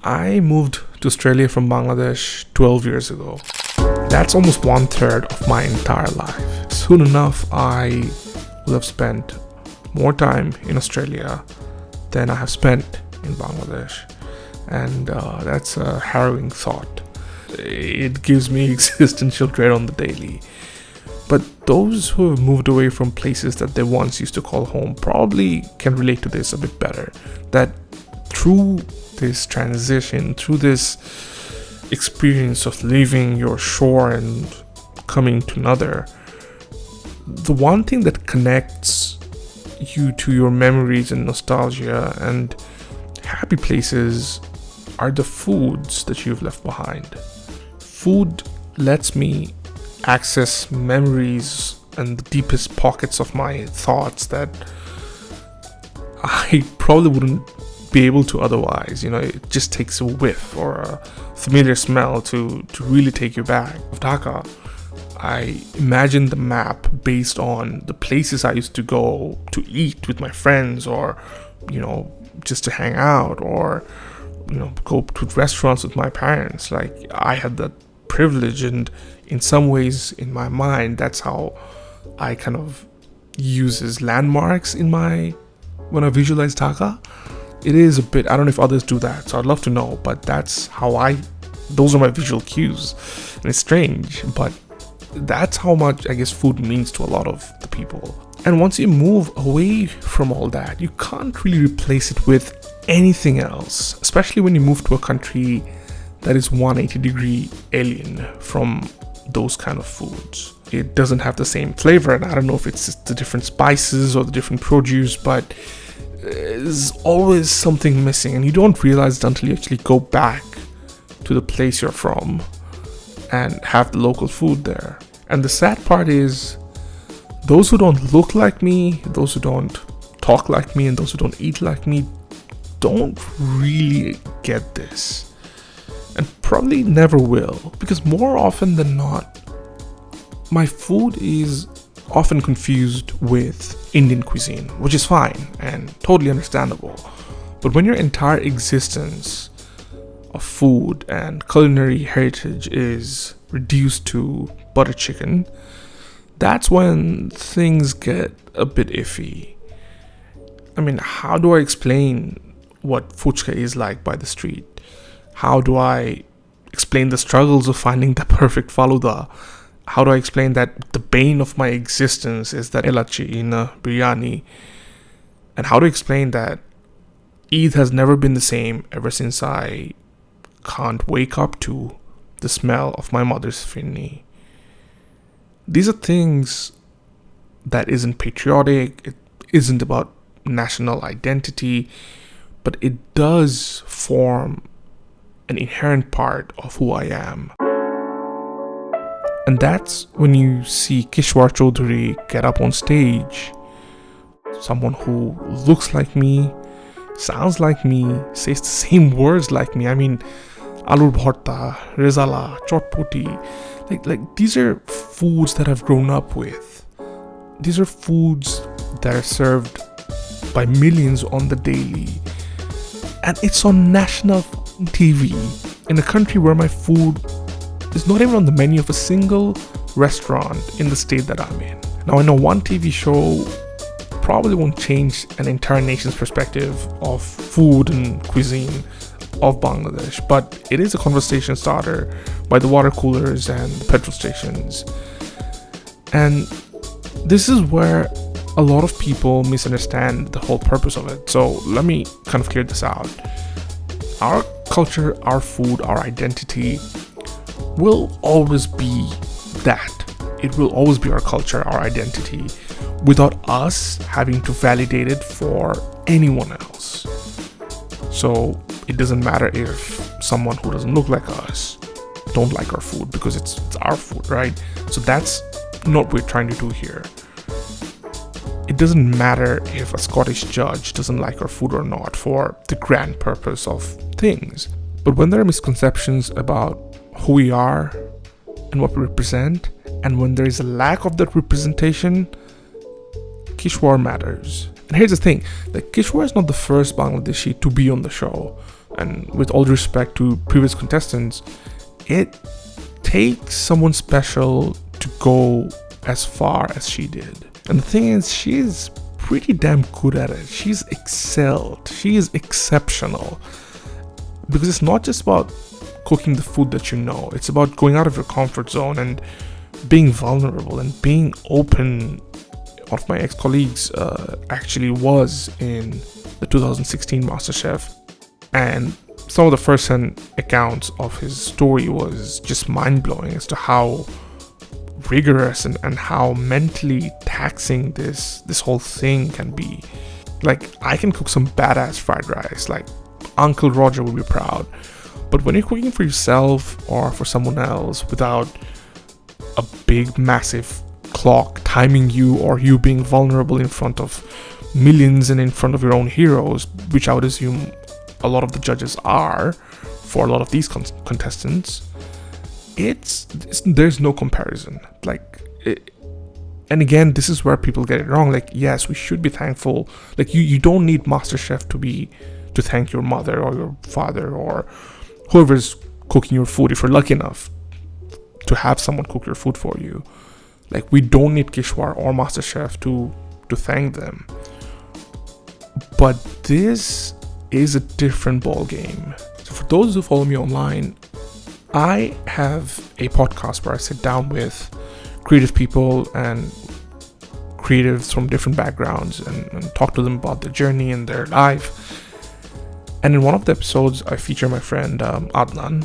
I moved to Australia from Bangladesh 12 years ago. That's almost 1/3 of my entire life. Soon enough, I will have spent more time in Australia than I have spent in Bangladesh. And that's a harrowing thought. It gives me existential dread on the daily. But those who have moved away from places that they once used to call home probably can relate to this a bit better. That through this transition, through this experience of leaving your shore and coming to another, the one thing that connects you to your memories and nostalgia and happy places are the foods that you've left behind. Food lets me access memories and the deepest pockets of my thoughts that I probably wouldn't be able to otherwise. It just takes a whiff or a familiar smell to really take you back. Of Dhaka, I imagine the map based on the places I used to go to eat with my friends, or just to hang out, or go to restaurants with my parents. Like, I had that privilege, and in some ways in my mind that's how I kind of use as landmarks when I visualize Dhaka. It is a bit, I don't know if others do that, so I'd love to know, but that's how those are my visual cues. And it's strange, but that's how much I guess food means to a lot of the people. And once you move away from all that, you can't really replace it with anything else, especially when you move to a country that is 180-degree alien from those kind of foods. It doesn't have the same flavor, and I don't know if it's just the different spices or the different produce, but there's always something missing, and you don't realize it until you actually go back to the place you're from and have the local food there. And the sad part is, those who don't look like me, those who don't talk like me, and those who don't eat like me don't really get this, and probably never will, because more often than not, my food is often confused with Indian cuisine, which is fine and totally understandable. But when your entire existence of food and culinary heritage is reduced to butter chicken, that's when things get a bit iffy. I mean, how do I explain what fuchka is like by the street? How do I explain the struggles of finding the perfect faluda? How do I explain that the bane of my existence is that elachi in a biryani? And how to explain that Eid has never been the same ever since I can't wake up to the smell of my mother's finni? These are things that isn't patriotic, it isn't about national identity, but it does form an inherent part of who I am. And that's when you see Kishwar Chowdhury get up on stage, someone who looks like me, sounds like me, says the same words like me. I mean, alur bharta, rezala, chotpoti, like these are foods that I've grown up with. These are foods that are served by millions on the daily, and it's on national TV in a country where my food is not even on the menu of a single restaurant in the state that I'm in. Now, I know one TV show probably won't change an entire nation's perspective of food and cuisine of Bangladesh, but it is a conversation starter by the water coolers and the petrol stations. And this is where a lot of people misunderstand the whole purpose of it. So let me kind of clear this out. Our culture, our food, our identity will always be that. It will always be our culture, our identity, without us having to validate it for anyone else. So it doesn't matter if someone who doesn't look like us don't like our food, because it's our food, right? So that's not what we're trying to do here. It doesn't matter if a Scottish judge doesn't like our food or not, for the grand purpose of things. But when there are misconceptions about who we are and what we represent, and when there is a lack of that representation, Kishwar matters. And here's the thing, that Kishwar is not the first Bangladeshi to be on the show. And with all due respect to previous contestants, it takes someone special to go as far as she did. And the thing is, she's pretty damn good at it. She's excelled. She is exceptional. Because it's not just about cooking the food that you know. It's about going out of your comfort zone and being vulnerable and being open. One of my ex-colleagues actually was in the 2016 Masterchef, and some of the first-hand accounts of his story was just mind-blowing as to how rigorous and how mentally taxing this whole thing can be. Like, I can cook some badass fried rice, like Uncle Roger would be proud, but when you're cooking for yourself or for someone else without a big massive clock timing you, or you being vulnerable in front of millions and in front of your own heroes, which I would assume a lot of the judges are for a lot of these contestants, it's there's no comparison. And again, this is where people get it wrong. Like, yes, we should be thankful. Like, you don't need MasterChef to thank your mother or your father or whoever's cooking your food, if you're lucky enough to have someone cook your food for you. Like, we don't need Kishwar or MasterChef to thank them. But this is a different ball game. So for those who follow me online, I have a podcast where I sit down with creative people and creatives from different backgrounds and talk to them about their journey and their life. And in one of the episodes, I feature my friend Adnan,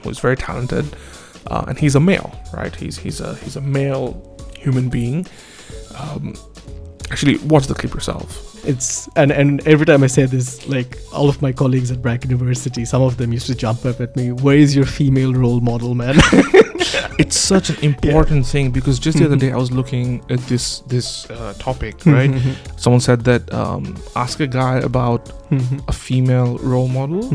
who's very talented, and he's a male, right? He's a male human being. Actually, watch the clip yourself. It's and every time I say this, like, all of my colleagues at Brack University, some of them used to jump up at me. Where is your female role model, man? It's such an important thing, because just the other day I was looking at this topic, right? Someone said that ask a guy about a female role model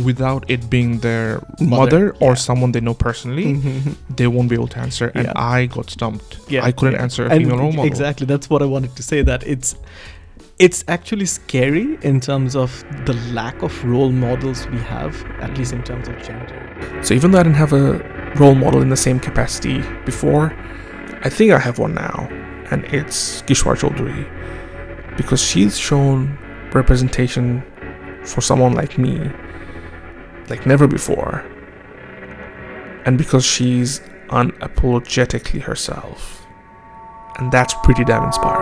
without it being their mother or someone they know personally, they won't be able to answer. And I got stumped. I couldn't answer a female role model. Exactly, that's what I wanted to say, that it's actually scary in terms of the lack of role models we have, at least in terms of gender. So even though I didn't have a role model in the same capacity before, I think I have one now, and it's Kishwar Chowdhury, because she's shown representation for someone like me like never before, and because she's unapologetically herself, and that's pretty damn inspiring.